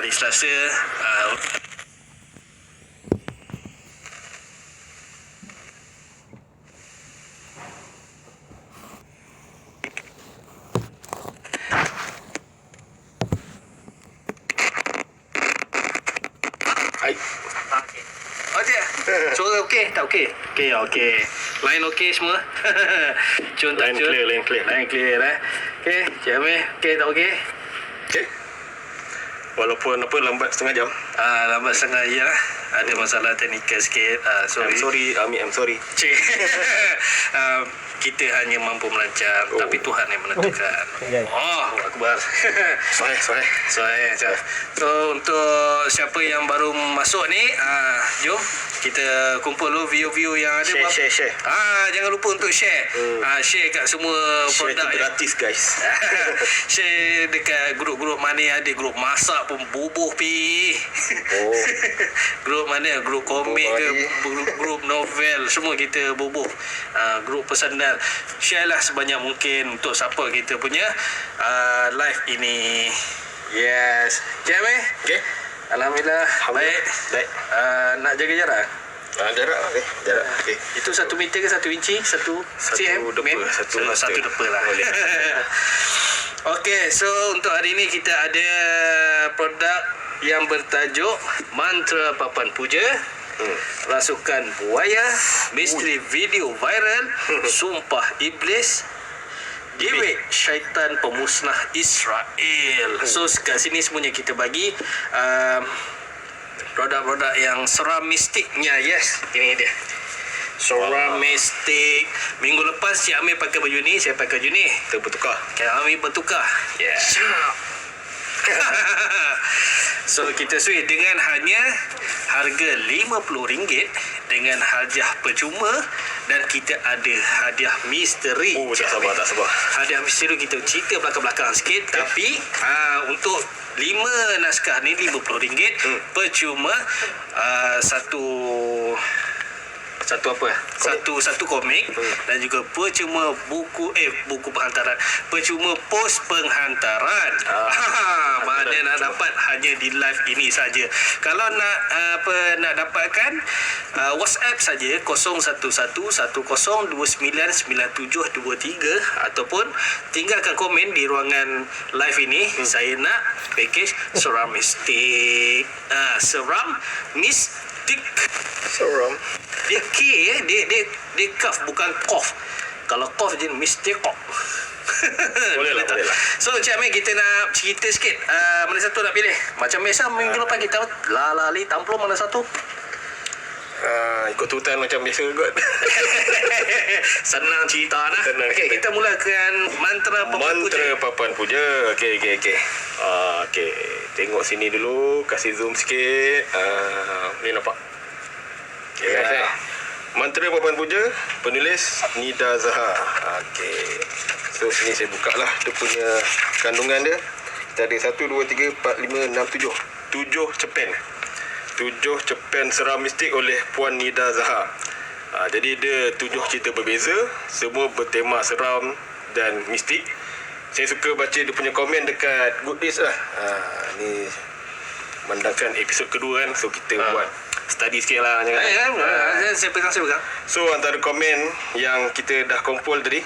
hari Selasa. Hai. Okey. Okey. Suara okey? Tak okey? Okey, okey. Line okey semua? Cun tak Line cun? clear, line clear. Line clear Okey, Cik Amir. Okey tak okey? Okey. Walaupun lambat setengah jam. Lambat sangat je lah. Ada masalah teknikal sikit. Sorry. I'm sorry, Ami, I'm sorry. Cik. Kita hanya mampu melancang, tapi Tuhan yang menentukan. Oh, Akbar. Soalnya. So untuk siapa yang baru masuk ni, jom kita kumpul dulu view-view yang ada. Share. Jangan lupa untuk share. Share kat semua Share produk tu gratis, guys. Share dekat grup-grup mana ada grup masak pun bubuh pi. Oh. Grup mana? Grup komik ke, Bubuh grup novel, semua kita bubuh. Grup personal. Share lah sebanyak mungkin untuk support kita punya live ini. Yes. Cik Amir? Okey. Alhamdulillah. Baik. Nak jaga jarak? Jarak, okey. Jarak, okey. Itu 1 meter ke 1 inci? 1 cm? depa, Satu depa lah. Boleh. Okey, so untuk hari ini kita ada produk yang bertajuk Mantra Papan Puja, Rasukan Buaya, Misteri Video Viral, Sumpah Iblis, Dewek Syaitan Pemusnah Israel. So kat sini semuanya kita bagi produk-produk yang seram mistiknya. Yes, ini dia. Seram mistik. Minggu lepas Cik Amir pakai baju ni, saya pakai baju ni. Kita bertukar. Cik Amir bertukar. Yeah. So kita switch dengan hanya harga RM50 dengan hadiah percuma, dan kita ada hadiah misteri. Oh, tak sabar. Hadiah misteri kita cerita belakang-belakang sikit, tapi untuk 5 naskah ni RM50 percuma. Satu apa? Satu komik dan juga percuma buku penghantaran. Percuma pos penghantaran. Mana nak dapat hanya di live ini saja. Kalau nak dapatkan WhatsApp saja 011110299723 ataupun tinggalkan komen di ruangan live ini. Saya nak package seram mistik. Seram mistik. Seram. Dia K dia kaf bukan kof. Kalau kof je mistik kok. Boleh lah. So Cik Amir, kita nak cerita sikit. Mana satu nak pilih? Macam biasa minggu lepas kita lali tamplo mana satu? Ikut tutan macam biasa kot. Senang cerita nah. Okey, kita mulakan mantra Papan Puja. Okey. Okey. Tengok sini dulu, kasih zoom sikit. Ni nampak. Okay. Mantra Papan Puja, penulis Nida Zahar. Okey. So sini saya buka lah dia punya kandungan dia. Kita ada 1, 2, 3, 4, 5, 6, 7. 7 cerpen. 7 cerpen seram mistik oleh Puan Nida Zahar. Jadi dia 7 cerita berbeza, semua bertema seram dan mistik. Saya suka baca dia punya komen dekat Goodreads lah. Ni mendapatkan episod kedua kan, so kita buat study sikit lah. Saya pegang. So antara komen yang kita dah kumpul tadi,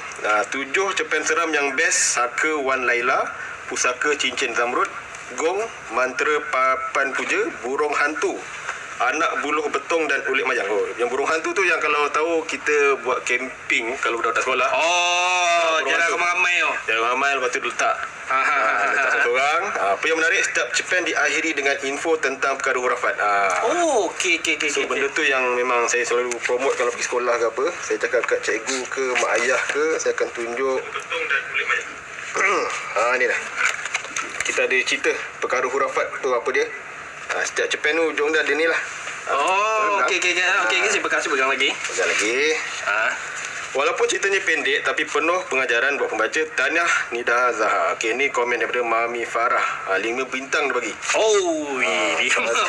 7 cerpen seram yang best: Saka Wan Laila, Pusaka Cincin Zamrud, Gong, Mantra Papan Puja, Burung Hantu, Anak Buluh Betong dan Ulit Mayang. Yang burung hantu tu yang kalau tahu kita buat camping kalau budak-budak sekolah. Jalan ramai-ramai tu. Jalan ramai, lepas tu letak satu orang. Apa yang menarik, setiap cerpen diakhiri dengan info tentang perkara hurafat. Okey. So benda tu yang memang saya selalu promote kalau pergi sekolah ke apa. Saya cakap kat cikgu ke mak ayah ke, saya akan tunjuk betong dan ulit mayang. Ni dah. Kita ada cerita perkara hurafat tu apa dia. Setiap cerpen tu ujung dia ada ni lah. Okey, saya pegang lagi. Walaupun ceritanya pendek tapi penuh pengajaran buat pembaca. Tahniah Nida Zahar. Okey, ni komen daripada Mami Farah. 5 bintang dia bagi. 5 bintang.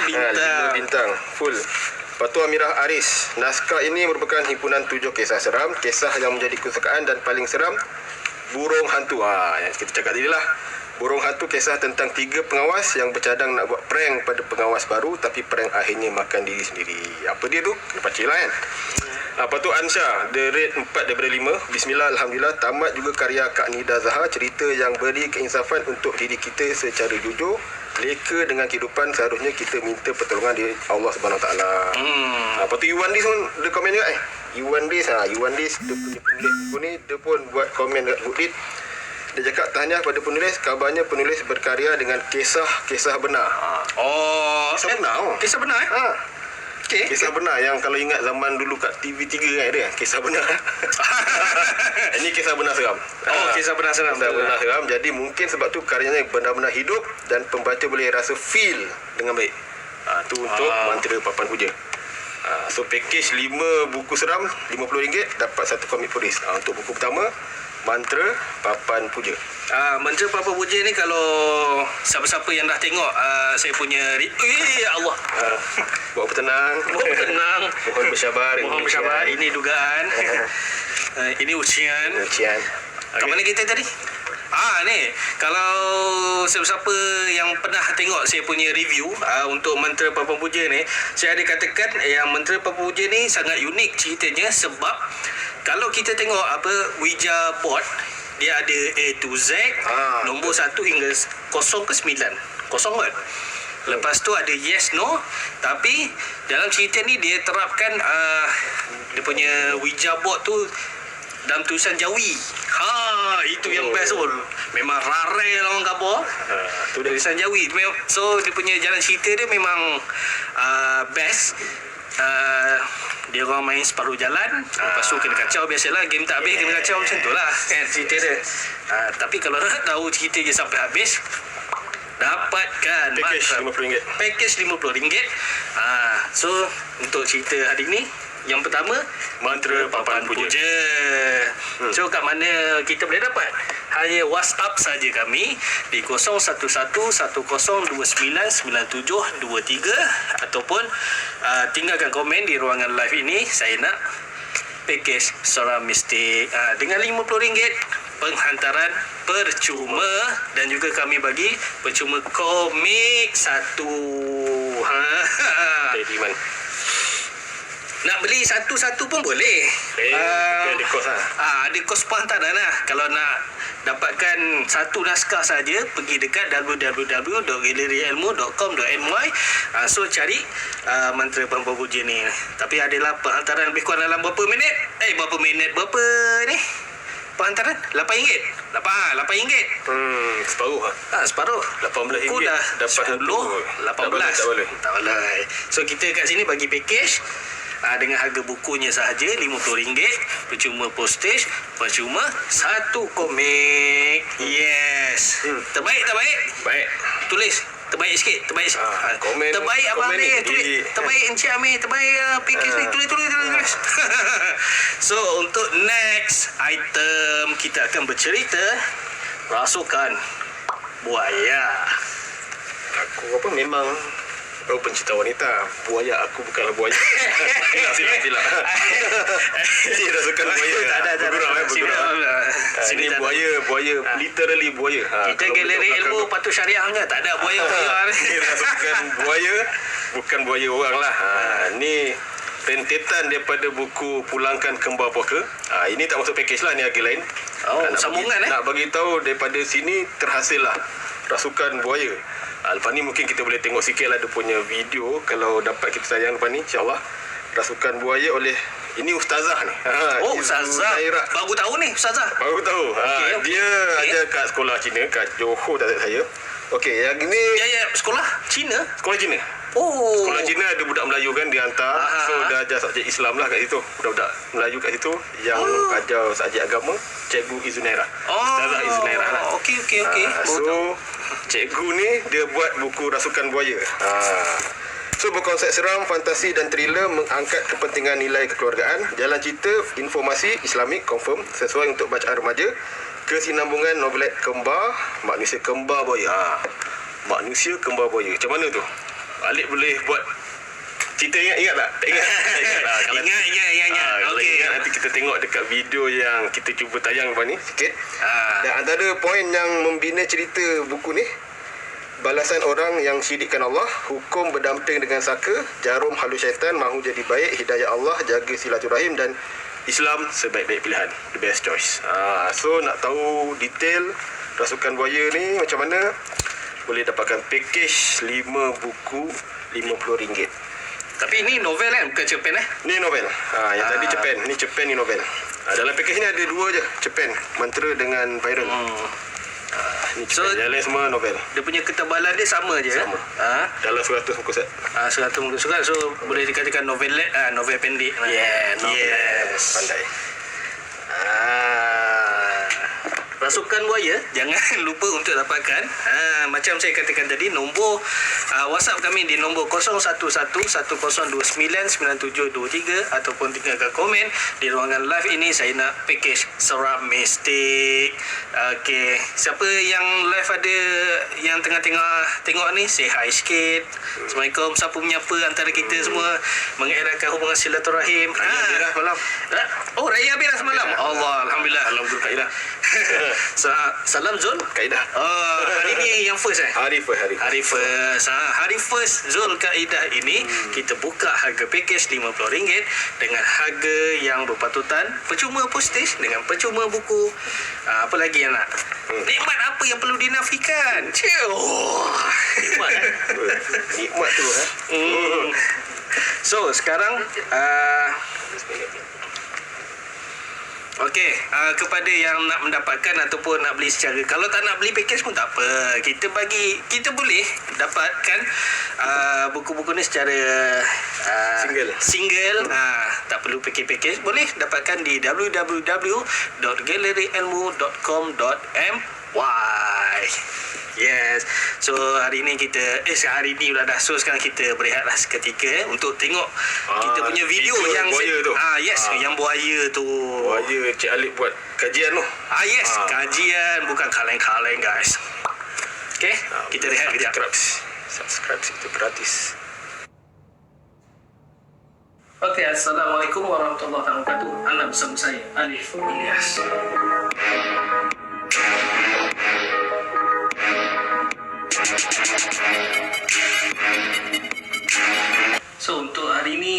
5 bintang full. Lepas tu Amirah Aris, naskah ini merupakan himpunan 7 kisah seram. Kisah yang menjadi kesukaan dan paling seram, Burung Hantu. Yang kita cakap tadi lah. Burung Hantu kisah tentang 3 pengawas yang bercadang nak buat prank pada pengawas baru, tapi prank akhirnya makan diri sendiri. Apa dia tu? Kena pacik lah kan. Lepas tu Ansha, The Rate 4 daripada 5. Bismillah, Alhamdulillah. Tamat juga karya Kak Nida Zahar, cerita yang beri keinsafan untuk diri kita secara jujur. Leka dengan kehidupan, seharusnya kita minta pertolongan dari Allah Subhanahu Wa Taala. Lepas tu Iwan Dis pun dia komen juga Iwan Dis dia punya penulis buku ni, dia pun buat komen dekat Goodreads. Dia cakap tahniah pada penulis, kabarnya penulis berkarya dengan kisah benar. Kisah benar. Kisah benar Okay. Kisah benar yang kalau ingat zaman dulu kat TV3 kan ada kisah benar. Ini kisah benar seram. Kisah benar seram. Kisah benar seram. Jadi mungkin sebab tu karyanya benar-benar hidup dan pembaca boleh rasa feel dengan baik. Tu untuk Mantra Papan Puja. So package 5 buku seram RM50 dapat 1 komik polis. Untuk buku pertama Mantra Papan Puja. Mantra Papan Puja ni kalau siapa-siapa yang dah tengok saya punya ya Allah. Buat bertenang. Mohon bersabar. Ini dugaan. Ini ujian. Kat mana kita tadi? Ni kalau siapa-siapa yang pernah tengok saya punya review untuk Mantra Papan Puja ni, saya ada katakan yang Mantra Papan Puja ni sangat unik ceritanya, sebab kalau kita tengok Ouija board, dia ada A to Z, nombor 1 hingga 0 ke 9. Kosong kan? Lepas tu ada yes no, tapi dalam cerita ni dia terapkan dia punya Ouija board tu dalam tulisan Jawi. Itu yang best pun. Memang rare lah orang khabar. Tulisan Jawi. So dia punya jalan cerita dia memang best. Dia orang main separuh jalan, lepas tu kena kacau. Biasalah game tak habis kena kacau, macam tu lah kan cerita dia. Tapi kalau nak tahu cerita je sampai habis, dapatkan package RM50. So untuk cerita hari ni, yang pertama Mantra Papan Puja. So kat mana kita boleh dapat? Hanya WhatsApp saja kami di 0111299723 ataupun tinggalkan komen di ruangan live ini. Saya nak package seram mistik dengan RM50 penghantaran percuma, dan juga kami bagi percuma komik 1. Jadi mana? Nak beli satu-satu pun boleh. Ada kos ada kos penghantaran lah. Kalau nak dapatkan satu naskah saja, pergi dekat www.galeriailmu.com.my. So cari Mantra Papan Puja ni. Tapi adalah penghantaran lebih kurang dalam berapa minit? Berapa ni? Penghantaran RM8. RM8. Separuh separuh. RM18 Aku dah dapat 10, 18. Tak boleh. So kita kat sini bagi package dengan harga bukunya sahaja RM50, percuma postage, percuma 1 komik. Yes. Terbaik tak baik? Baik. Tulis terbaik sikit, terbaik sikit. Komen, terbaik abang komen ni, ni tulis terbaik Encik Amir, terbaik package ni, tulis. So untuk next item kita akan bercerita rasukan buaya. Aku memang pencinta wanita. Buaya aku bukanlah buaya. Silap. Ini rasukan buaya. Bergurau. Sini buaya literally buaya. Kita galeri ilmu patut syariah punya, tak ada buaya. Ini rasukan buaya, bukan buaya orang lah. Ni rentetan daripada buku Pulangkan Kembar Puaka. Ini tak masuk package lah, ni harga lain. Sambungan nak bagi tahu daripada sini terhasil lah rasukan buaya. Lepas ni mungkin kita boleh tengok sikit lah dia punya video kalau dapat kita tayang lepas ni, insyaAllah. Rasukan buaya oleh ini ustazah ni. Ustazah. Baru tahu ni ustazah. Baru tahu. Dia ajar kat sekolah Cina kat Johor, tak saya. Okey, yang ni sekolah Cina. Sekolah Cina. Sekolah Cina ada budak Melayu kan dihantar. So dah ajar subjek Islam lah kat situ. Budak-budak Melayu kat situ yang ajar subjek agama, Cikgu Izunaira. Ustazah Izunaira lah. Okey. So cikgu ni dia buat buku Rasukan Buaya. So berkonsep seram, fantasi dan thriller, mengangkat kepentingan nilai kekeluargaan. Jalan cerita informasi Islamik confirm, sesuai untuk bacaan remaja. Kesinambungan novelet kembar, manusia kembar buaya. Manusia kembar buaya. Macam mana tu? Alik boleh buat Cerita ingat tak? Tak ingat? Tak ingat lah. Kalau Ingat. kalau Okey. ingat nanti kita tengok dekat video yang kita cuba tayang lepas ni sikit. Ah. Dan antara poin yang membina cerita buku ni, balasan orang yang syirikkan Allah, hukum berdamping dengan saka, jarum halus syaitan, mahu jadi baik, hidayah Allah, jaga silaturahim, dan Islam sebaik-baik pilihan. The best choice. So nak tahu detail Rasukan Buaya ni macam mana, boleh dapatkan package 5 buku RM50. Tapi ini novel kan, bukan cerpen Ni novel. Yang tadi cerpen. Ni cerpen, ni novel. Dalam package ni ada 2 je. Cerpen, Mantra dengan Viral. Ni So, cerpen. Yang lain semua novel. dia punya ketebalan dia sama je. Sama. Dalam 100 muka set. 100 muka surat. So boleh dikatakan novelet, novel pendek lah. Novel. Pandai. Rasukan Buaya, jangan lupa untuk dapatkan. Macam saya katakan tadi, nombor WhatsApp kami di nombor 011110299723 ataupun tinggalkan komen di ruangan live ini. Saya nak package seram mistik. Okey, siapa yang live ada yang tengah-tengah tengok ni, say hi sikit. Assalamualaikum, siapa menyapa antara kita semua, mengeratkan hubungan silaturahim. Raya semalam. Oh, Raya Abirah semalam. Allah, Alhamdulillah. Alhamdulillah Kaidah. Salam Zul. Kaidah. Hari ni yang first Hari first. Hari first. Hari first Zul Kaidah ini kita buka harga package RM50 dengan harga yang berpatutan, percuma postage dengan percuma buku. Apa lagi yang nak? Nikmat apa yang perlu dinafikan? Nikmat Nikmat tu So sekarang Okey, kepada yang nak mendapatkan ataupun nak beli secara, kalau tak nak beli package pun tak apa. Kita boleh dapatkan buku-buku ni secara single. Tak perlu package. Boleh dapatkan di www.galeriilmu.com.my. Yes. So hari ni kita hari ni dah. So sekarang kita berehatlah seketika untuk tengok kita punya video yang buaya tu. Yang buaya tu. Buaya Cik Alip buat kajian tu. Yes, kajian bukan kaleng-kaleng guys. Okay, kita rehat kejap. Subscribe itu gratis. Okay, Assalamualaikum warahmatullahi wabarakatuh. Anda bersama saya, Alif Ilyas. So untuk hari ni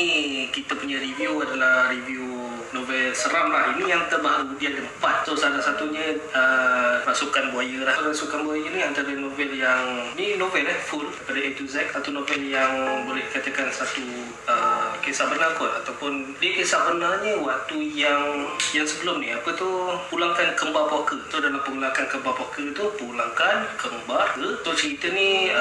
kita punya review adalah review novel seram lah. Ini yang terbaru, dia ada 4. So salah satunya Rasukan Buaya lah. Rasukan Buaya ni antara novel yang ni novel full daripada A to Z. Satu novel yang boleh dikatakan satu kisah benar kot, ataupun dia kisah benarnya waktu yang sebelum ni, apa tu, pulangkan kembar puaka. So dalam pulangkan kembar puaka tu, pulangkan kembar ke. So cerita ni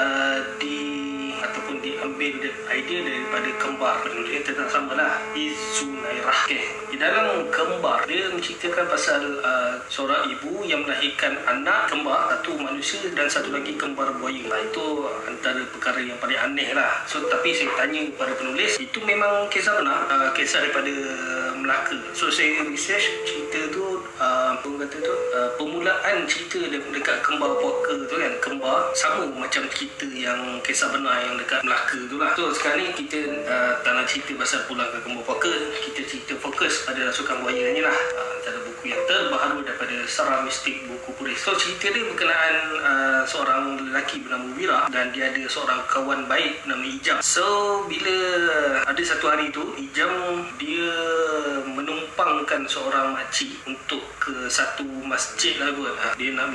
ataupun diambil idea daripada kembar. Penulisnya tentang sama lah, Izunairah. Okay. Di dalam kembar, dia menceritakan pasal seorang ibu yang melahirkan anak kembar, satu manusia dan satu lagi kembar buaya. Itu antara perkara yang paling aneh lah. So tapi saya tanya kepada penulis, itu memang kisah benar, kisah daripada Melaka. So saya research cerita tu, permulaan cerita dekat kembar puaka tu kan, kembar sama macam cerita yang kisah benar yang dekat Melaka tu lah. So sekarang ni kita tak nak cerita pasal pulang ke kembar puaka, kita cerita fokus pada Rasukan Buaya ni lah. Antara buku yang terbaru daripada Seram Mistik Buku Puris. So cerita dia berkenaan seorang lelaki bernama Wira dan dia ada seorang kawan baik bernama Ijam. So bila ada satu hari tu, Ijam dia menumpangkan seorang makcik untuk ke satu masjid lah kot. Dia nak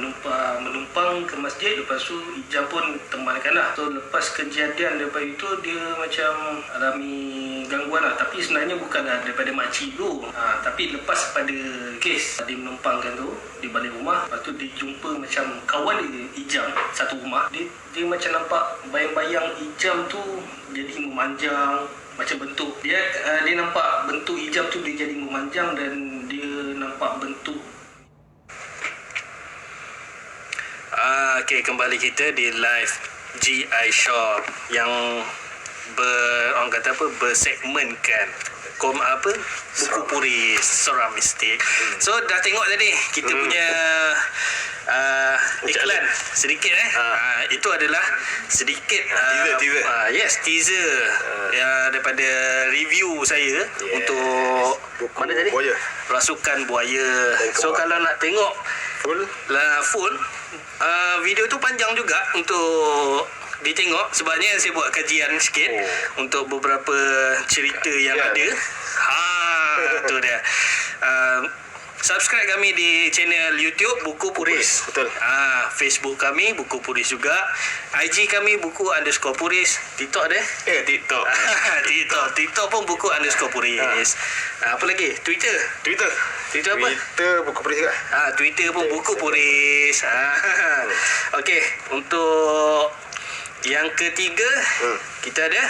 menumpang ke masjid, lepas tu Ijam pun temankan lah. So lepas kejadian daripada itu, dia macam alami gangguan lah. Tapi sebenarnya bukanlah daripada makcik tu, tapi lepas pada kes dia menumpangkan tu di balik rumah, lepas tu dia jumpa macam kawan dia Ijam satu rumah. Dia macam nampak bayang-bayang Ijam tu jadi memanjang, macam bentuk dia nampak bentuk Ijam tu dia jadi memanjang, dan dia nampak bentuk kembali kita di live GI Shop yang orang kata apa, bersegmenkan buku puris seram mistik. So dah tengok tadi kita punya iklan sedikit itu adalah sedikit Teaser. yes, teaser daripada review saya untuk Buku mana tadi? Buaya. Rasukan Buaya. So Kembang. kalau nak tengok Full. full video tu panjang juga untuk ditengok sebabnya saya buat kajian sikit untuk beberapa cerita yang Ya. ada. Tu dia. Subscribe kami di channel YouTube Buku Puris. Betul. Facebook kami Buku Puris juga. IG kami Buku_Puris. TikTok ada? TikTok. TikTok pun Buku_Puris. Apa lagi? Twitter apa? Twitter Buku Puris juga. Twitter pun Buku Puris. Okey, untuk yang ketiga kita ada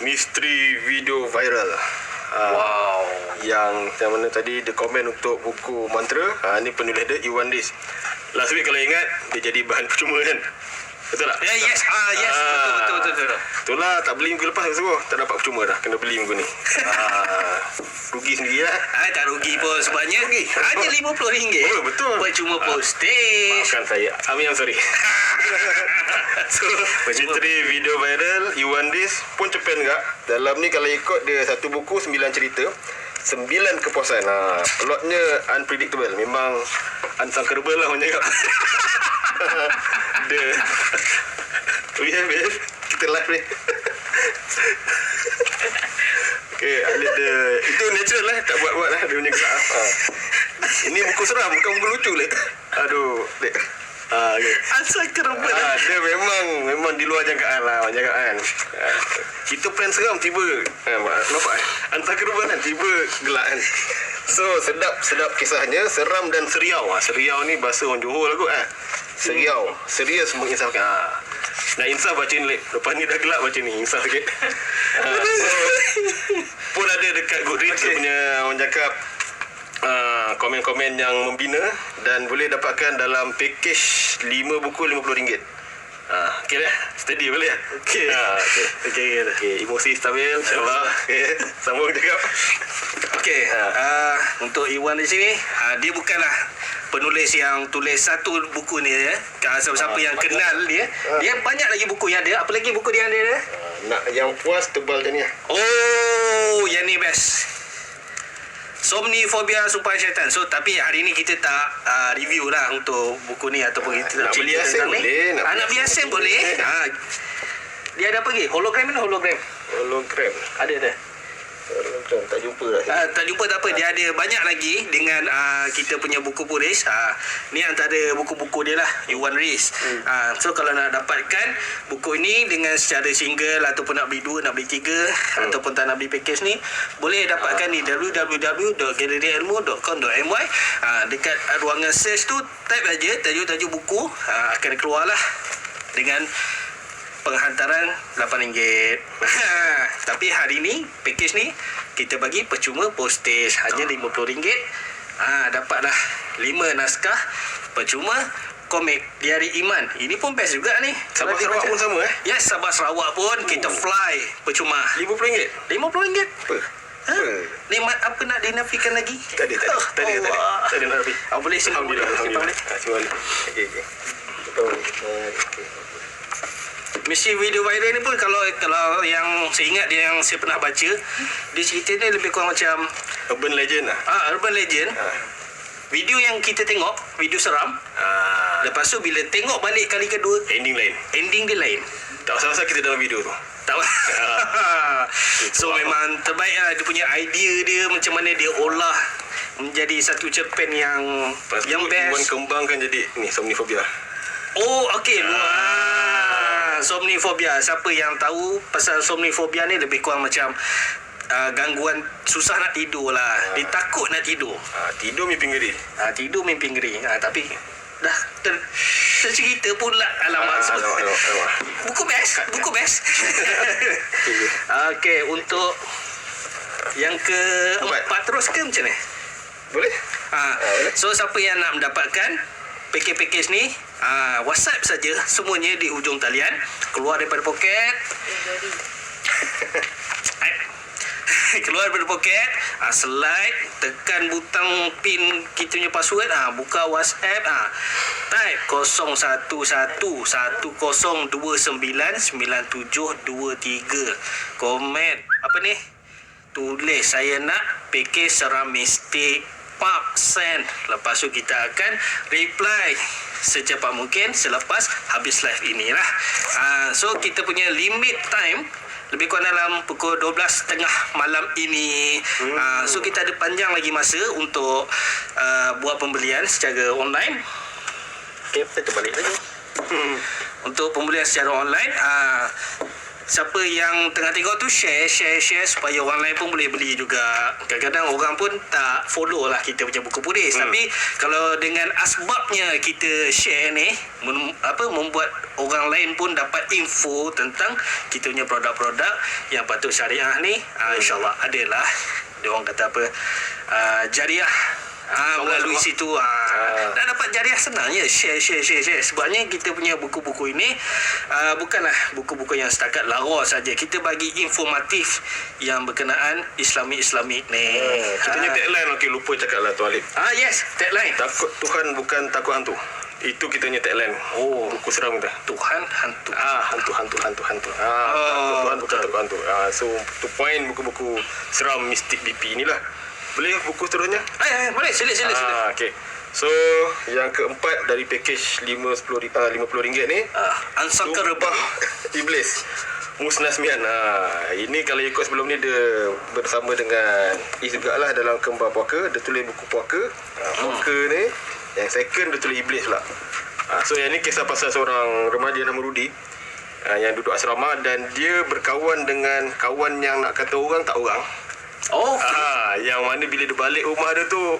Misteri video viral. wow. Yang mana tadi dia komen untuk buku mantra. Ni penulis dia Iwan Dis. Last week kalau ingat dia jadi bahan percuma kan. Betul tak? Yes. Yes. Betul. Itulah tak beli minggu lepas suruh. Tak dapat percuma dah. Kena beli minggu ni. Rugi sendiri lah. Tak rugi pun sebabnya hanya RM50. Oh, betul. Percuma postage. Maafkan saya. I'm sorry. So, misteri video viral Iwan Dis pun cepen juga. Dalam ni kalau ikut dia satu buku 9 cerita, 9 kepuasan. Plotnya unpredictable. Memang unthinkable lah orang cakap. Dia Biar kita live ni. Okay, dia itu natural lah, tak buat-buat lah dia punya gerak. Ini buku seram, bukan buku lucu lah. Aduh, dek. Okay. Asal kerebut. Dia memang di luar jangkaan lah, orang cakap kan. Kita plan seram tiba nampak hantar keruban kan tiba gelak kan. So sedap kisahnya, seram dan seriau. Seriau ni bahasa orang Johor lah kot Seriau, serius menginsafkan. Nak insaf baca ni, lepas ni dah gelap baca ni, insaf sikit. So pun ada dekat Goodreads punya orang cakap komen-komen yang membina dan boleh dapatkan dalam package 5 buku RM50. Okey dah. Steady boleh ya? Okey. Emosi stabil insya-Allah. Okey. Sambung cakap. Okey. Untuk Iwan di sini, dia bukanlah penulis yang tulis satu buku ni ya. Siapa yang kenal dia, dia banyak lagi buku yang ada. Apa lagi buku dia ada? Nak yang puas tebal macam ni. Oh, yang ni best. Somnifobia Sumpah Syaitan. So tapi hari ni kita tak review lah untuk buku ni ataupun kita nak beli asing boleh, nak beli asing boleh. Dia ada apa lagi? Hologram mana hologram? Hologram. Ada. Hologram tak jumpa dah. Tak jumpa tak apa. Dia ada banyak lagi dengan kita punya buku puris. Ni antara buku-buku dia lah, Iwan Riz. So kalau nak dapatkan buku ni dengan secara single ataupun nak beli 2, nak beli 3 ataupun tak nak beli package ni, boleh dapatkan di www.galeriailmu.com.my. Dekat ruangan search tu type aja tajuk-tajuk buku, akan keluar lah dengan penghantaran RM8. Tapi hari ni package ni kita bagi percuma postage hanya RM50. Dapatlah 5 naskah percuma komik di Hari Iman. Ini pun best juga ni. Sabah Sarawak pun sama Yes, Sabah Sarawak pun kita fly percuma. RM50. RM50. Apa? Nikmat apa nak dinafikan lagi? Tak ada nak lebih. Boleh sini. Alhamdulillah. Okey. Misteri video viral ni pun kalau yang saya ingat dia yang saya pernah baca, dia cerita ni lebih kurang macam Urban legend lah. urban legend. Video yang kita tengok, video seram. Lepas tu bila tengok balik kali kedua, Ending lain. ending dia lain. Tak usah kita dalam video tu. Tak So memang terbaik lah dia punya idea dia, macam mana dia olah menjadi satu cerpen yang Iwan best. kembangkan jadi ni somnifobia. Oh, okey. Somnifobia. Siapa yang tahu pasal somnifobia ni lebih kurang macam gangguan susah nak tidur lah. Dia takut nak tidur. Tidur mimpi ngeri. Tidur mimpi ngeri. Tapi dah tercerita pula. Alamak. Buku best. Okey, untuk yang keempat terus ke macam ni? Boleh? Boleh. So siapa yang nak mendapatkan package ni, WhatsApp saja, semuanya di hujung talian, keluar daripada poket. keluar dari poket, slide, tekan butang pin kita punya password, buka WhatsApp, type 01110299723, komen apa ni, tulis saya nak package seram mistik, pap send. Lepas tu kita akan reply secepat mungkin selepas habis live inilah. So kita punya limit time lebih kurang dalam pukul 12.30 malam ini. So kita ada panjang lagi masa untuk buat pembelian secara online. Okay, kita balik lagi. Untuk pembelian secara online, siapa yang tengah tengok tu share supaya orang lain pun boleh beli juga. Kadang-kadang orang pun tak follow lah kita punya buku puris, tapi kalau dengan asbabnya kita share ni, membuat orang lain pun dapat info tentang kita punya produk-produk yang patut syariah ni, insyaAllah adalah dia orang kata apa, jariah. Melalui situ dah dapat jariah senang je. Share. Sebabnya kita punya buku-buku ini bukanlah buku-buku yang setakat lara saja. Kita bagi informatif yang berkenaan Islamik ni. Kita punya tagline, okey, lupa cakap lah tu Alif. Yes, tagline. Takut Tuhan bukan takut hantu. Itu kita punya tagline. Buku seram kita. Tuhan hantu. Hantu. Takut Tuhan bukan takut hantu. So tu point buku-buku seram mistik BP inilah. Boleh buku seterusnya? Boleh, sila. Okey. So, yang keempat dari package RM50 ni, Unsuckerable Iblis Musnah Semian. Ini kalau ikut sebelum ni dia bersama dengan jugalah dalam Kembar Puaka. Dia tulis buku Puaka. Puaka ni, yang second dia tulis Iblis pula. So, yang ni kisah pasal seorang remaja nama Rudi, yang duduk asrama dan dia berkawan dengan kawan yang nak kata orang tak orang. Yang mana bila dia balik rumah dia tu,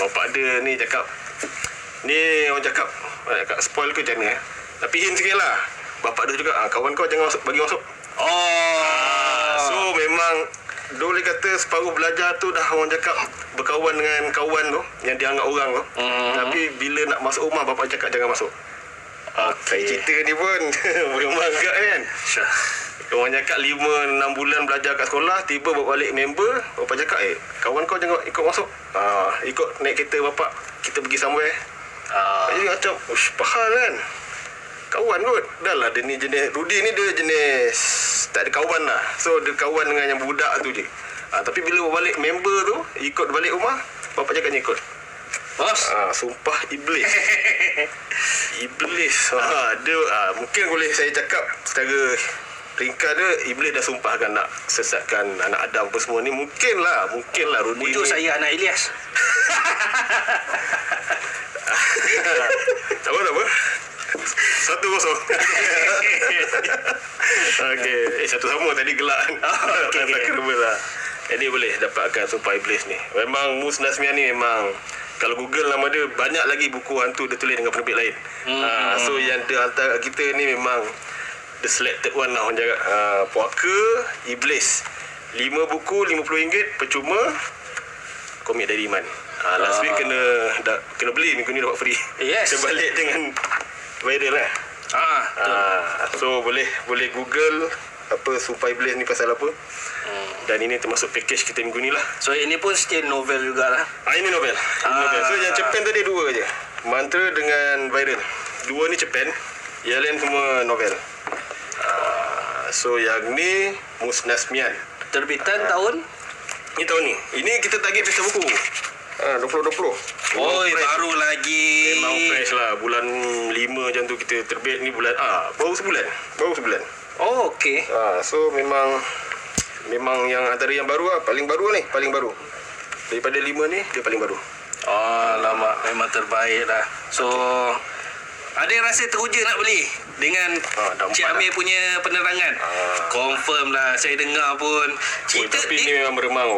bapak dia ni cakap, ni orang cakap spoil ke macam mana, tapi hint sikit lah. Bapak dia juga, kawan kau jangan bagi masuk. So memang boleh kata separuh belajar tu dah orang cakap berkawan dengan kawan tu yang dianggap orang tu, tapi bila nak masuk rumah bapak cakap jangan masuk. Cerita ni pun bermangga kan. Orang cakap 5-6 bulan belajar kat sekolah, tiba bawa balik member, bapak cakap, kawan kau jangan ikut masuk. Ikut naik kereta bapak, kita pergi somewhere. Jadi macam, pahal kan. Kawan kot. Dah lah, dia ni jenis, Rudy ni dia jenis tak ada kawan lah. So dia kawan dengan yang budak tu je. Tapi bila bawa balik member tu, ikut balik rumah, bapak cakap ni ikut. Sumpah iblis. Iblis. Dia mungkin boleh saya cakap secara ringkas dia, iblis dah sumpahkan nak sesatkan anak Adam apa semua ni. Mungkinlah Rudy Bujuk saya anak Ilyas. Tak apa 1-0. Okey, 1 sama tadi gelak kan. Okay. Jadi boleh dapatkan sumpah iblis ni. Memang Musnah Semian ni memang, kalau Google nama dia, banyak lagi buku hantu dia tulis dengan penerbit lain. So yang dia hantar kita ni memang the selected one lah orang cakap. Puaka Iblis, 5 buku RM50, percuma, komik dari Iman. Last week kena beli, minggu ni dapat free. Yes. Kita balik dengan viral lah. So boleh Google apa Sumpah Iblis ni pasal apa. Dan ini termasuk package kita minggu ni lah. So ini pun still novel jugalah. Ini novel. So yang Cepen tadi 2 je, Mantra dengan Viral. 2 ni Cepen, yang lain semua novel. So yang ni Musnah Semian. Terbitan tahun? Ni tahun ni. Ini kita target pesta buku. 2020. Baru lagi. Memang fresh lah. Bulan 5 macam tu kita terbit. Ni bulan baru sebulan. Okey. So memang yang antara yang baru lah. Paling baru daripada 5 ni, dia paling baru. Lama. Memang terbaik lah. So ada yang rasa teruja nak beli dengan Cik Amir punya penerangan. Confirm lah. Saya dengar pun cerita tapi ni memang meremang.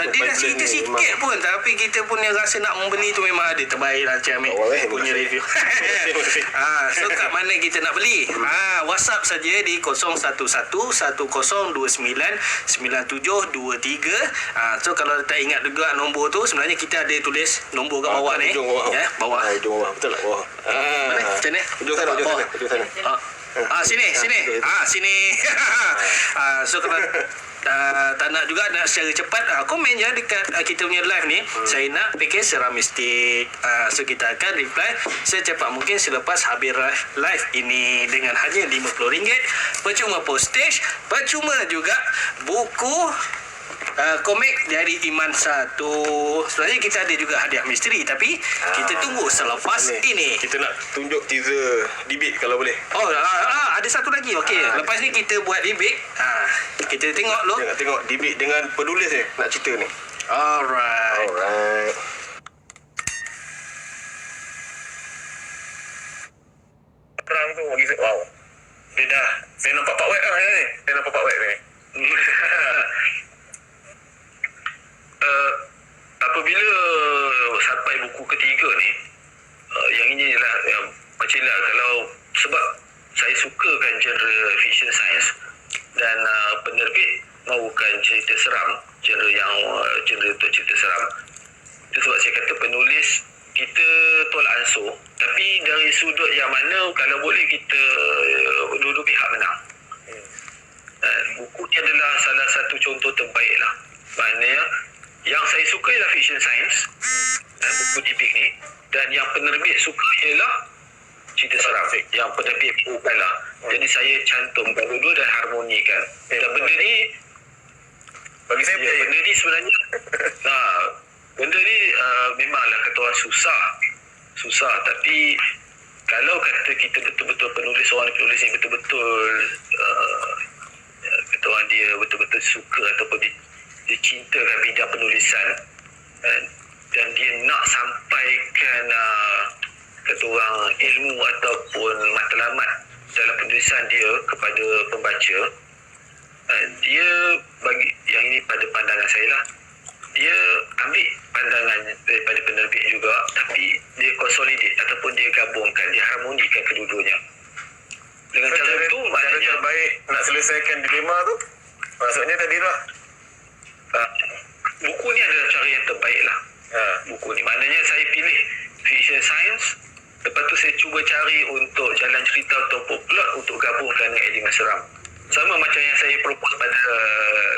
dia dah cerita sikit pun, tapi kita punya rasa nak membeli tu memang ada. Terbaik lah Cik Amir punya review. So kat mana kita nak beli? WhatsApp saja di 01110299723. So kalau tak ingat juga nombor tu, sebenarnya kita ada tulis nombor kat bawah ni. Bawah. Betul lah, bawah. Macam ni? Ujung sana. Sini. Sini. So tak nak juga nak secara cepat, komen je dekat kita punya live ni. Saya nak package seram mistik. So kita akan reply secepat mungkin selepas habis live ini dengan hanya RM50. Percuma postage, percuma juga buku komik dari Iman 1. Sebenarnya kita ada juga hadiah misteri, tapi kita tunggu selepas ini. Kita nak tunjuk teaser Dibik kalau boleh. Oh, ada satu lagi. Okey, lepas ni kita buat debate. Kita tengok dulu. Nak tengok Dibik dengan penulis ni nak cerita ni. Alright. Perang tu bagi saya, wow. Dia dah, saya nampak Pak Wek lah ni. Saya nampak Pak Wek ni. Apabila sampai buku ketiga ni, yang ini ialah yang macam lah, kalau sebab saya sukakan genre fiction science dan penerbit mahukan cerita seram, genre untuk cerita seram. Itu sebab saya kata penulis kita tolak ansur, tapi dari sudut yang mana kalau boleh kita dua-dua pihak menang. Buku ni adalah salah satu contoh terbaik lah. Maknanya yang saya suka ialah fiction science dan buku Dibik ni, dan yang penerbit suka ialah cerita seram. Yang penerbit bukanlah. Jadi saya cantumkan dua-dua dan harmonikan. Dan benda ni bagi saya benda ni sebenarnya benda ni memanglah kata orang susah, tapi kalau kata kita betul-betul penulis ni betul-betul kata orang dia betul-betul suka ataupun dia cintakan bidang penulisan, dan dia nak sampaikan kata orang ilmu ataupun matlamat dalam penulisan dia kepada pembaca, dia bagi yang ini pada pandangan saya lah, dia ambil pandangan daripada penerbit juga, tapi dia consolidate ataupun dia gabungkan, dia harmonikan kedua-duanya. Dengan cara itu maknanya terbaik nak selesaikan dilema tu, maksudnya tadi lah buku ni adalah cara yang terbaik lah. Buku ni maknanya saya pilih fiction science, lepas tu saya cuba cari untuk jalan cerita ataupun plot untuk gabungkan dengan elemen seram. Sama macam yang saya propose pada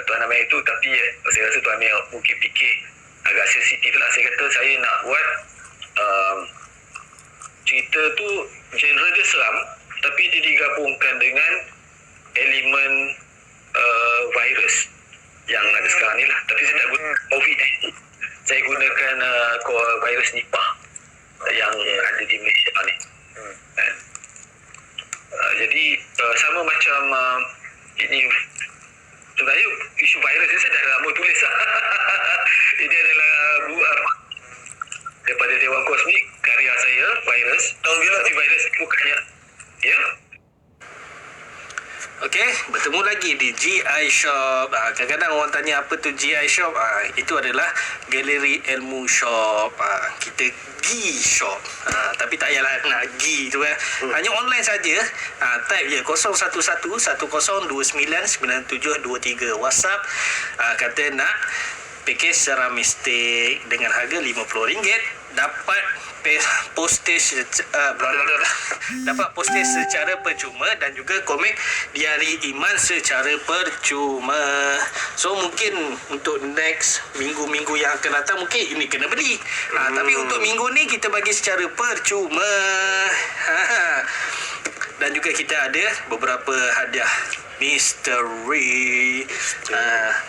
Tuan Amir itu, tapi saya rasa Tuan Amir mungkin fikir agak sensitif lah. Saya kata saya nak buat cerita tu genre dia seram, tapi dia digabungkan dengan elemen virus yang ada sekarang ni lah. Tapi saya tak guna COVID saya gunakan virus Nipah yang ada di Malaysia ni. Jadi sama macam ini sebenarnya isu virus ni saya dah lama tulis lah. Ini adalah daripada Dewan Kosmik, karya saya virus. Tahun bila virus bukannya Okey, bertemu lagi di GI Shop. Kadang-kadang orang tanya apa tu GI Shop. Itu adalah Galeri Ilmu Shop. Kita GI Shop. Tapi tak payahlah nak GI tu kan. Hanya online saja. Type je 0111299723. WhatsApp kata nak package seram mistik dengan harga RM50. Dapat postage dapat postage secara percuma dan juga komik Diari Iman secara percuma. So mungkin untuk next minggu-minggu yang akan datang mungkin ini kena beli. Tapi untuk minggu ni kita bagi secara percuma. Dan juga kita ada beberapa hadiah misteri.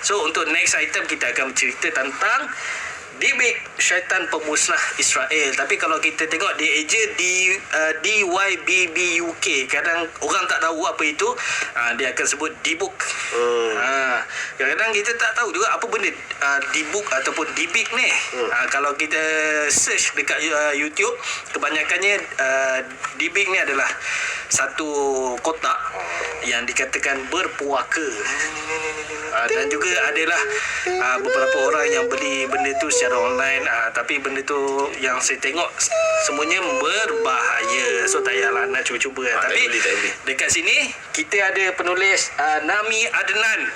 So untuk next item kita akan bercerita tentang Dibik, syaitan pemusnah Israel. Tapi kalau kita tengok dia eja di DYBBUK, kadang orang tak tahu apa itu, dia akan sebut Dibuk. Kadang-kadang kita tak tahu juga apa benda Dibuk ataupun Dibik ni. Kalau kita search dekat YouTube, kebanyakannya Dibik ni adalah satu kotak yang dikatakan berpuaka. Dan juga adalah beberapa orang yang beli benda tu secara online, tapi benda tu yang saya tengok semuanya berbahaya. So tak payahlah nak cuba-cuba. Tapi dekat sini kita ada penulis Nami Adnan.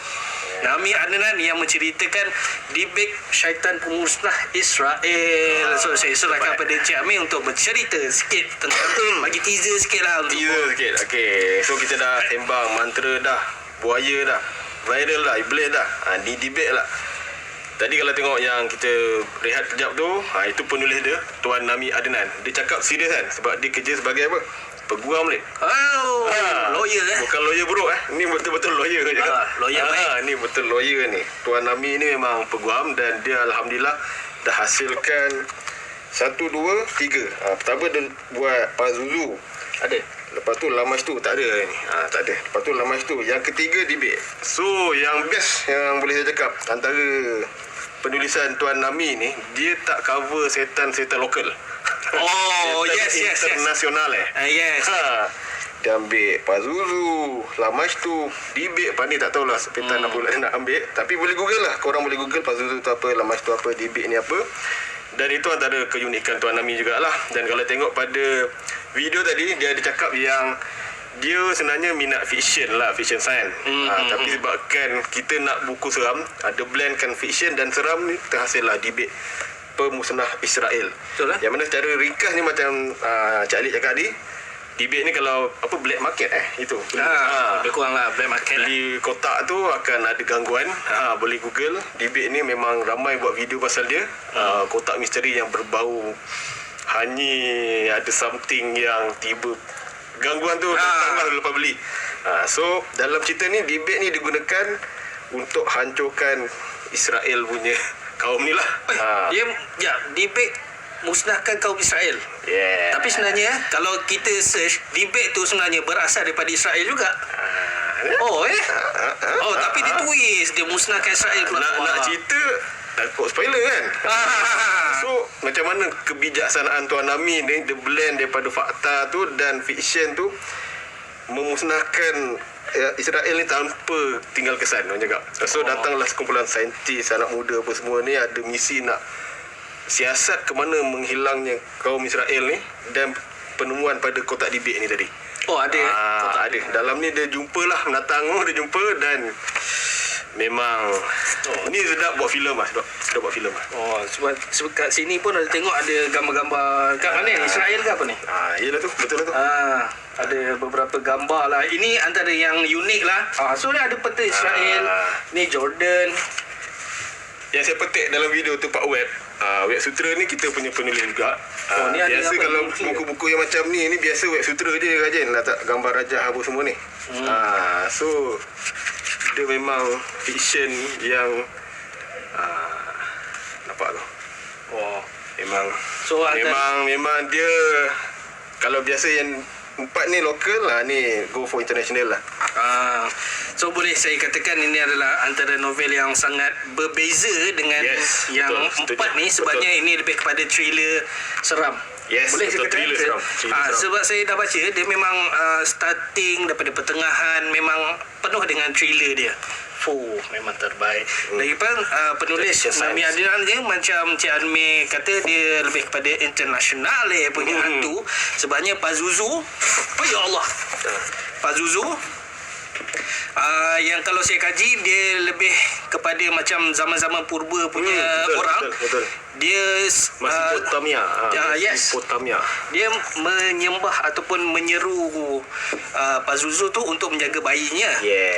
Nami Adnan yang menceritakan Dibik, syaitan pemusnah Israel. So saya serahkan pada Encik Amir untuk bercerita sikit tentang bagi teaser sikit lah. Teaser sikit. Okay, so kita dah sembang mantra dah, buaya dah. viral dah, iblis dah. Ni debate lah. Tadi kalau tengok yang kita rehat kejap tu, itu penulis dia, Tuan Nami Adnan. Dia cakap serius kan, sebab dia kerja sebagai apa? Peguam ni. Oh, lawyer Bukan lawyer buruk Ni betul-betul lawyer kan cakap. Lawyer baik. Ni betul lawyer ni. Tuan Nami ni memang peguam dan dia alhamdulillah dah hasilkan 1, 2, 3. Pertama dia buat Pazuzu. Ada. Lepas tu Lamas tu tak ada ni. Tak ada. Lepas tu Lamas tu. Yang ketiga debate. So yang best yang boleh saya cakap antara penulisan Tuan Nami ni, dia tak cover setan-setan lokal. Oh, setan yes. internasional Yes. Dia ambil Pazuzu, Lamas tu, debate pandai tak tahulah sepetan apa nak ambil. Tapi boleh google lah. Korang boleh google Pazuzu tu apa, Lamas tu apa, debate ni apa. Dan itu antara keunikan Tuan Nami jugalah. Dan kalau tengok pada video tadi, dia ada cakap yang dia sebenarnya minat fiction lah, fiction science. Tapi sebabkan kita nak buku seram, ada blendkan fiction dan seram ni, terhasillah debate pemusnah Israel. Betul lah. Yang mana secara ringkas ni macam Cik Alik cakap tadi, debate ni kalau apa black market itu. Lebih kurang lah black market Beli kotak tu akan ada gangguan. Boleh google. Debate ni memang ramai buat video pasal dia. Kotak misteri yang berbau hanya ada something yang tiba gangguan tu datanglah lepas beli. So dalam cerita ni debate ni digunakan untuk hancurkan Israel punya kaum ni lah. Dia debate musnahkan kaum Israel. Tapi sebenarnya kalau kita search, debate tu sebenarnya berasal daripada Israel juga. Tapi dia twist, dia musnahkan Israel pula. Nak cerita takut spoiler kan. So macam mana kebijaksanaan Tuan Nami ni, dia blend daripada fakta tu dan fiction tu, memusnahkan Israel ni tanpa tinggal kesan, orang cakap. So datanglah sekumpulan saintis, anak muda apa semua ni, ada misi nak siasat ke mana menghilangnya kaum Israel ni, dan penemuan pada kotak debate ni tadi. Ada. Dalam ni dia jumpalah pendatang tu, dia jumpa dan memang ni sedap buat filem lah. Sedap buat filem lah. Sebab kat sini pun ada tengok ada gambar-gambar kat mana ni? Israel ke apa ni? Yelah tu, betul lah tu. Ada beberapa gambar lah. Ini antara yang unik lah. So ni ada peta Israel, ni Jordan. Yang saya petik dalam video tu Pak Web, Web Sutra ni kita punya penulis juga. Ni ada biasa apa kalau ni? buku-buku yang macam ni biasa Web Sutra je rajin letak gambar rajah apa semua ni. So dia memang fiction yang nampak tu. Memang dia, kalau biasa yang 4 ni lokal lah, ni go for international lah. So boleh saya katakan ini adalah antara novel yang sangat berbeza dengan yang betul, 4 ni. Sebabnya ini lebih kepada thriller seram. Boleh saya katakan thriller seram. sebab saya dah baca, dia memang starting daripada pertengahan memang penuh dengan thriller dia. Memang terbaik. Lagipun penulis Nami Adnan dia macam Cik Almi kata, dia lebih kepada international punya hantu. Sebabnya Pazuzu, ya Allah, Pazuzu yang kalau saya kaji, dia lebih kepada macam zaman-zaman purba punya orang. Betul. Dia Mesopotamia. Mesopotamia. Dia menyembah ataupun menyeru Pazuzu tu untuk menjaga bayinya.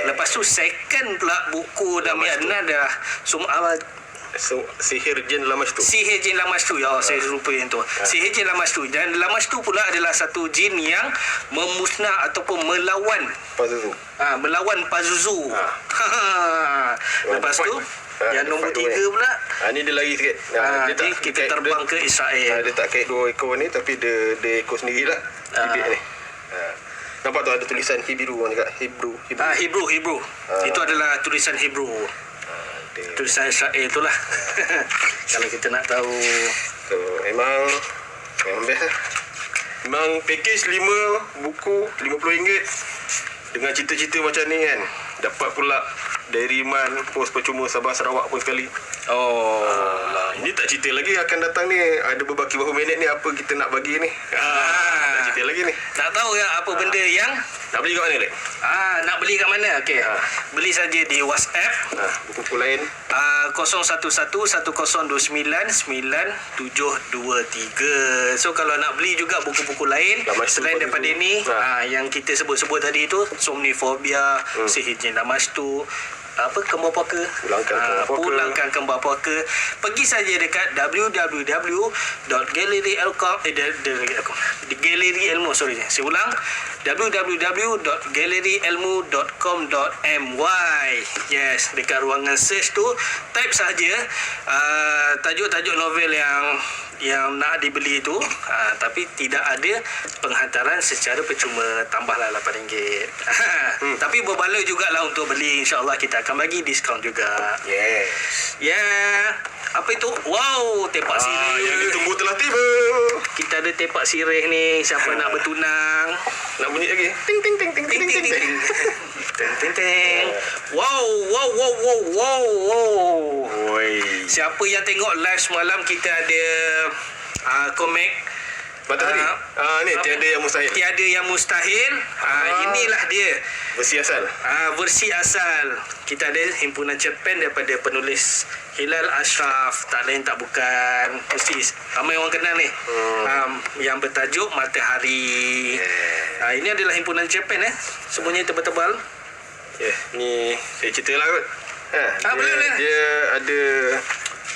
Lepas tu second pula buku Nami Adnan adalah Sihir Jin Lamas tu. Sihir Jin Lamas tu. Saya lupa yang tu. Sihir Jin Lamas tu. Dan Lamas tu pula adalah satu jin yang memusnah ataupun melawan Pazuzu. Melawan Pazuzu. Lepas tu yang nombor 3 pula, ni dia lari sikit. kita terbang ke Israel. Dia tak kait 2 ekor ni, tapi dia ekor sendirilah. Bibik ni. Nampak tu ada tulisan Hebrew, orang cakap Hebrew. Hebrew. Itu adalah tulisan Hebrew. Tulisan Israel tu lah. Kalau kita nak tahu. So, memang best lah. Memang package 5 buku RM50 dengan cerita-cerita macam ni kan. Dapat pula dari Man pos percuma Sabah Sarawak pun sekali. Ini tak cerita lagi akan datang ni. Ada berbaki berapa minit ni, apa kita nak bagi ni. Tak cerita lagi ni. Nak tahu ya apa benda yang nak beli kat mana Lek? nak beli kat mana? Okey. Beli saja di WhatsApp. Buku lain 0111299723. So kalau nak beli juga buku-buku lain selain daripada ini, yang kita sebut-sebut tadi tu, Somniphobia, Sihir Jin Lamas tu, kembar puaka. Pulangkan kembar puaka. Pergi saja dekat www.galleryelmu. Saya ulang, www.galleryelmu.com.my. Yes, dekat ruangan search tu type saja tajuk-tajuk novel yang nak dibeli tu, tapi tidak ada penghantaran secara percuma, tambahlah RM8. Tapi berbaloi jugalah untuk beli, insya-Allah kita akan bagi diskaun juga. Yes. Yeah. Apa itu? Wow, tepak sirih. Yang ditunggu telah tiba. Kita ada tepak sirih ni, siapa nak bertunang? Nak bunyi lagi? Ting ting ting ting ting ting ting. Teng teng teng. Wow. Oi. Siapa yang tengok live semalam, kita ada komik Matahari. Ni tiada yang mustahil. Tiada yang mustahil. Inilah dia. Versi asal. Versi asal. Kita ada himpunan cerpen daripada penulis Hilal Ashraf, tak lain tak bukan, mesti ramai orang kenal ni. Yang bertajuk Matahari. Ini adalah himpunan cerpen semuanya tebal-tebal. Ni saya cerita lah kot. Boleh. Dia ada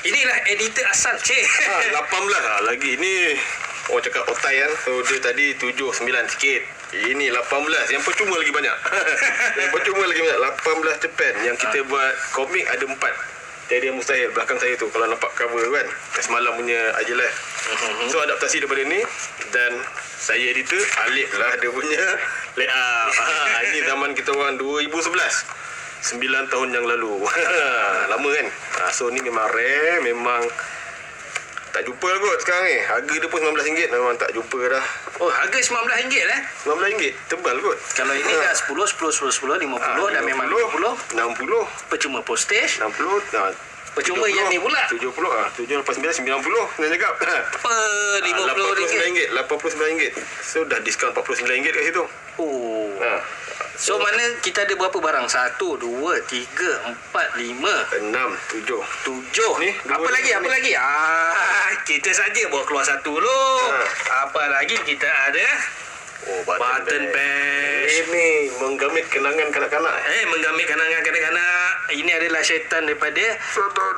Inilah editor asal, cik. 18 lagi ni. Orang cakap otai kan. So dia tadi 7, 9 sikit. Ini 18. Yang percuma lagi banyak. 18 cerpen. Yang kita buat komik ada 4. Tiada yang mustahil. Belakang saya tu, kalau nampak cover tu kan, semalam punya Ajilah. So adaptasi daripada ni. Dan saya editor, Alif lah dia punya layout. Ini zaman kita orang 2011. 9 tahun yang lalu. Lama kan. So ni memang rare. Memang tak jumpa kot sekarang ni. Harga dia pun RM19. Memang tak jumpa dah. Oh, harga RM19 RM19. Tebal kot. Kalau ini dah 10, 50 dan memang 50. 60. Percuma postage. 60. Percuma 70, yang ni pula. 70. 7 lepas 9, 90. Nak cakap. RM50. RM89. So dah diskaun RM49 kat situ. Oh. So mana kita ada berapa barang? 1, 2, 3, 4, 5, 6, 7. 7. Ni, Apa lagi? Kita saja bawa keluar satu dulu. Apa lagi kita ada? Button bag. Ini menggamit kenangan kanak-kanak. Menggamit kenangan kanak-kanak. Ini adalah syaitan daripada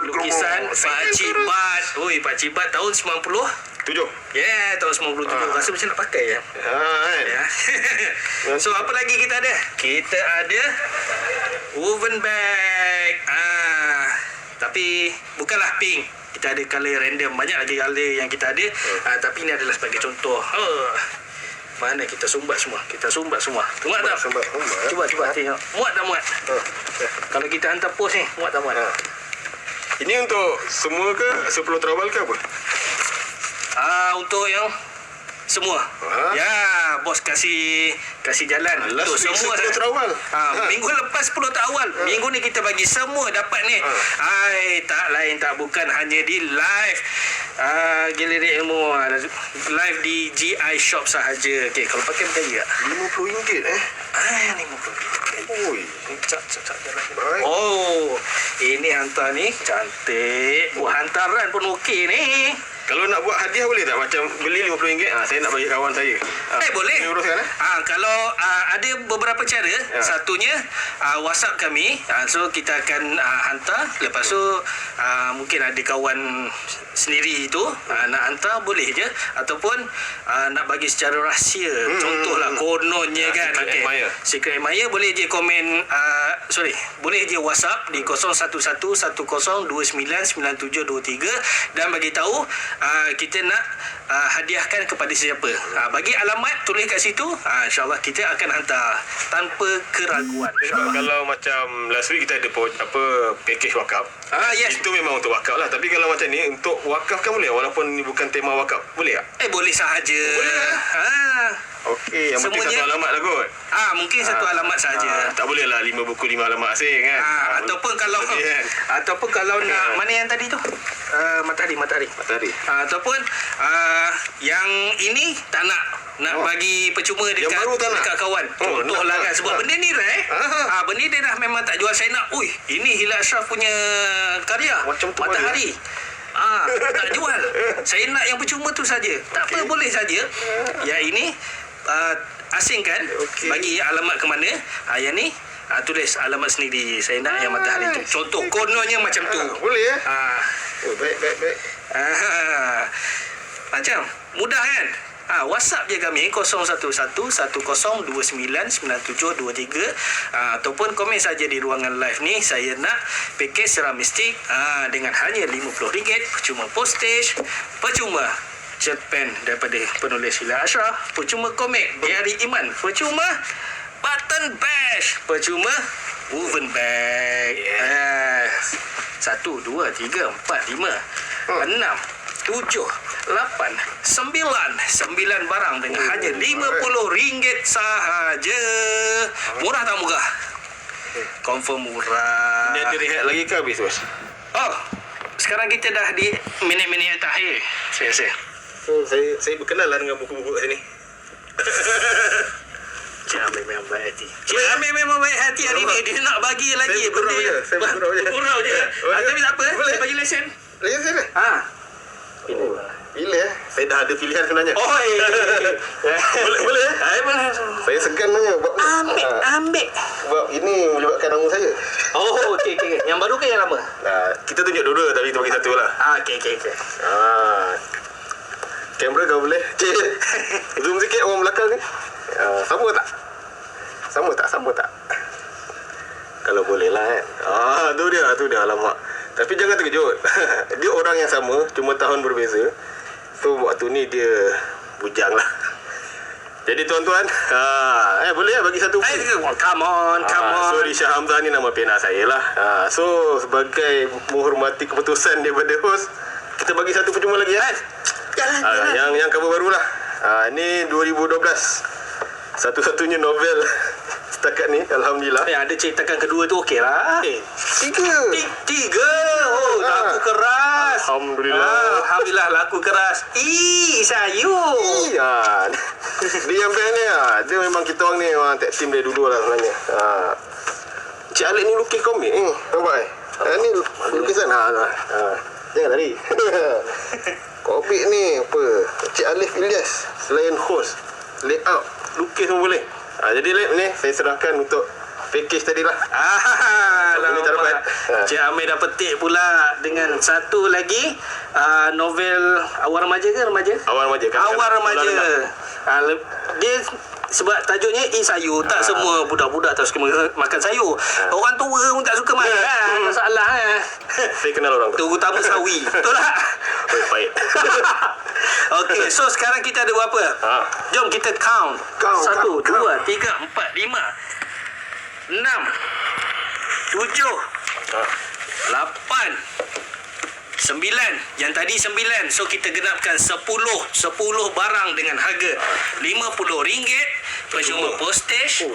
lukisan Pak Cibat. Pak Cibat tahun 90. 7. Tahun 97. Rasa macam nak pakai ya. So apa lagi kita ada? Kita ada woven bag. Tapi bukanlah pink. Kita ada colour random. Banyak lagi colour yang kita ada. Tapi ini adalah sebagai contoh. Mana kita sumbat semua. Muat tak? Cuba tengok. Muat tak muat? Kalau kita hantar post ni, muat tak muat? Ini untuk semua ke? 10 terawal ke apa? Untuk yang semua. Ya, bos kasih jalan untuk semua. 10 terawal. Minggu lepas 10 terawal. Minggu ni kita bagi semua dapat ni. Tak lain tak bukan hanya di live Galeri Ilmu, live di GI Shop sahaja. Okey, kalau pakai berjaya tak? RM50 RM50. Oi, Cak jalan. Oh, ini hantar ni cantik. Hantaran pun okey ni. kalau nak buat hadiah boleh tak? Macam beli RM50, saya nak bagi kawan saya. Boleh. Ini uruskan Kalau ada beberapa cara. Satunya WhatsApp kami. So kita akan hantar. Lepas tu mungkin ada kawan sendiri tu nak hantar, boleh je. Ataupun nak bagi secara rahsia. Contohlah kononnya kan. Secret admirer boleh je komen. Boleh je WhatsApp di 011110299723 dan bagi tahu kita nak hadiahkan kepada siapa. Bagi alamat, tulis kat situ. InsyaAllah kita akan hantar tanpa keraguan. Kalau macam last week kita ada package wakaf. Yes. Itu memang untuk wakaf lah. Tapi kalau macam ni untuk wakaf kan boleh, walaupun ni bukan tema wakaf, boleh tak? Boleh sahaja. Okey, yang penting Semuanya, satu alamat lah kot. Mungkin satu alamat saja. Tak boleh lah 5 buku 5 alamat asing kan. Ataupun kalau nak mana yang tadi tu? Matahari. Ataupun yang ini tak nak bagi percuma dekat kawan. Contohlah kan, sebab benda ni benda dia dah memang tak jual. Saya nak, ini Hilal Ashraf punya karya macam tu Matahari. Tak jual. Saya nak yang percuma tu saja. Tak apa, boleh saja. Yang ini asingkan. Bagi alamat ke mana. Yang ni tulis alamat sendiri. Saya nak yang matahari tu. Contoh kononnya macam tu. Boleh ya? Ah. Baik. Macam mudah kan? WhatsApp je kami 011110299723 ataupun komen saja di ruangan live ni. Saya nak pakej Ceramistic dengan hanya RM50, percuma postage, percuma cerpen daripada penulis Hila Ashraf, percuma komik Diari Iman, percuma button bash, percuma woven bag. 1, 2, 3, 4, 5, 6, 7, 8, 9 barang dengan hanya RM50 sahaja. Murah tak murah? Confirm murah. Dia ada rehat lagi ke habis bos? Oh, sekarang kita dah di minit-minit terakhir. Saya rasa So, saya berkenalan dengan buku-buku kat sini. Cik Amir memang baik hati. Cik Amir memang baik hati hari ni. Dia nak bagi lagi Saya bergurau je. Bergurau je. Tapi tak apa, Boleh. saya bagi lesen. Lagi sana? Pilih ya. Saya dah ada pilihan sebenarnya. Boleh ya? Boleh. Saya segan nanya. Ambil. Sebab ini melibatkan nama saya. Oh, okey. Yang baru ke yang lama? Kita tunjuk dua-dua tapi kita bagi satu lah. Okey. Kamera kau boleh? Cik, zoom sikit orang belakang ni. Sama tak? Kalau boleh lah kan. Tu dia. Alamak. Tapi jangan terkejut. Dia orang yang sama, cuma tahun berbeza. So, waktu ni dia bujang lah. Jadi tuan-tuan, boleh lah bagi satu. Come on. So, Risha Hamzah ni nama pena saya lah. So, sebagai menghormati keputusan daripada host, kita bagi satu percuma lagi ya. Jalan. Yang cover baru lah. Ni 2012. Satu-satunya novel setakat ni, alhamdulillah. Ada ceritakan kedua tu okey lah. Tiga. Oh, laku keras. Alhamdulillah laku keras. Sayur. Dia yang best ni dia memang kita orang ni memang tag team dari dulu lah sebenarnya. Cik Alif ni lukis komik ni. Nampak ni lukisan. Jangan lari. Komik ni apa? Cik Alif Ilyas selain host, layout, lukis pun boleh. Jadi Alif ni saya serahkan untuk package tadi lah. Ini tak dapat. Cik Amir dah petik pula dengan satu lagi novel awal remaja ke remaja? Awal remaja kan? Awal remaja. Dia sebab tajuknya sayur. Tak semua budak-budak tak suka makan sayur. Orang tua pun tak suka makan. Masalah Saya kenal orang tu. Terutama sawi. Betul tak? Baik. Okey, so sekarang kita ada berapa? Jom kita count. 1, 2, 3, 4, 5, 6, 7, 8, 9. Yang tadi 9. So kita genapkan 10 barang dengan harga RM50. Percuma postage.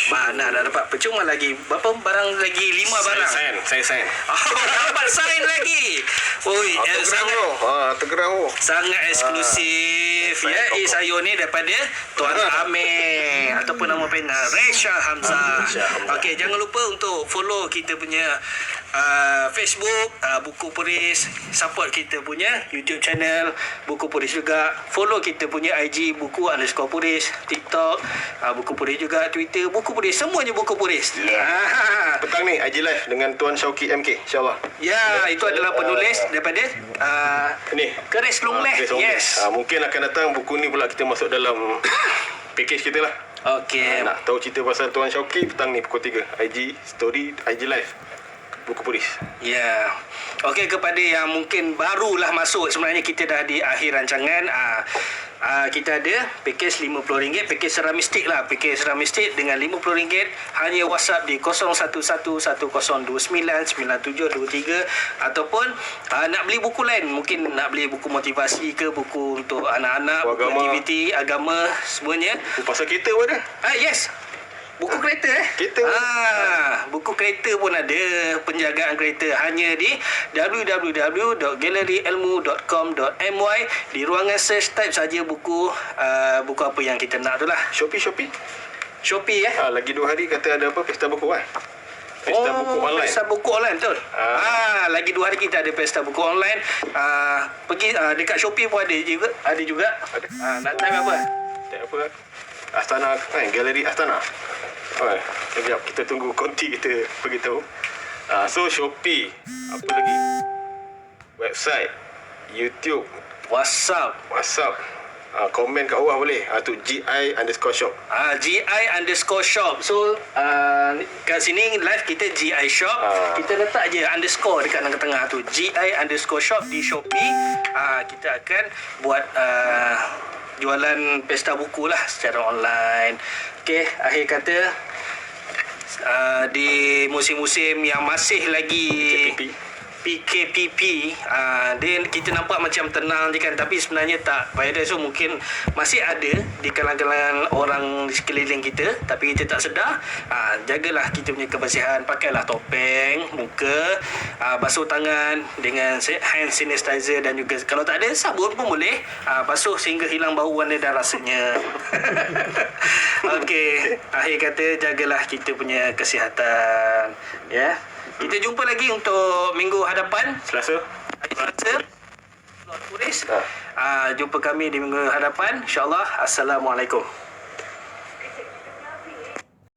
Mana dah dapat percuma lagi. Berapa barang lagi? 5 barang. Saya sign. Dapat sign lagi. Oi, sangat eksklusif ya. Sayur ni daripada Tuan Amir ataupun nama pena Risha Hamzah. Okey, jangan lupa untuk follow kita punya Facebook Buku Puris, support kita punya YouTube channel Buku Puris juga, follow kita punya IG Buku_Puris, TikTok Buku Puris juga, Twitter Buku Puris, semuanya Buku Puris. Petang ni IG live dengan Tuan Syauqi MK, insyaAllah. Ya, itu adalah penulis daripada ni Keris Longleh. Yes. Mungkin akan datang buku ni pula kita masuk dalam package kita lah. Okey. Nak tahu cerita pasal Tuan Syauqi, petang ni pukul 3 IG story, IG live Buku Puris. Ya. Okey, kepada yang mungkin barulah masuk, sebenarnya kita dah di akhir rancangan. Kita ada pakej RM50, pakej Ceramistic lah. Pakej Ceramistic dengan RM50. Hanya WhatsApp di 011110299723 ataupun nak beli buku lain, mungkin nak beli buku motivasi ke, buku untuk anak-anak, buku aktiviti, agama, semuanya. Pasal kereta pun ada. Yes. Buku kereta Kereta. Buku kereta pun ada. Penjagaan kereta hanya di www.galleryelmu.com.my. Di ruangan search, type saja buku apa yang kita nak tu lah. Shopee Shopee lagi 2 hari kata ada apa, pesta buku kan? Pesta buku online. Pesta buku online, betul. Lagi 2 hari kita ada pesta buku online. Pergi dekat Shopee pun ada juga. Nak type apa? Astana kan, Galeri Astana. Oh, sekejap kita tunggu konti kita beritahu. So Shopee, apa lagi? Website, YouTube, WhatsApp. komen kat bawah boleh. Tu GI_shop. GI_shop. So kat sini live kita GI shop. Kita letak je underscore dekat tengah-tengah tu. GI_shop di Shopee. Kita akan buat jualan pesta buku lah secara online. Okey, akhir kata di musim-musim yang masih lagi PKPP, dia kita nampak macam tenang je kan, tapi sebenarnya tak. Virus tu mungkin masih ada di kalangan orang di sekeliling kita, tapi kita tak sedar. Jagalah kita punya kebersihan, pakailah topeng muka, basuh tangan dengan hand sanitizer, dan juga kalau tak ada sabun pun boleh basuh sehingga hilang bauan dia dan rasanya. Okey, akhir kata jagalah kita punya kesihatan, ya. Kita jumpa lagi untuk minggu hadapan, Selasa. Selasa. Turis. Jumpa kami di minggu hadapan, insya-Allah. Assalamualaikum.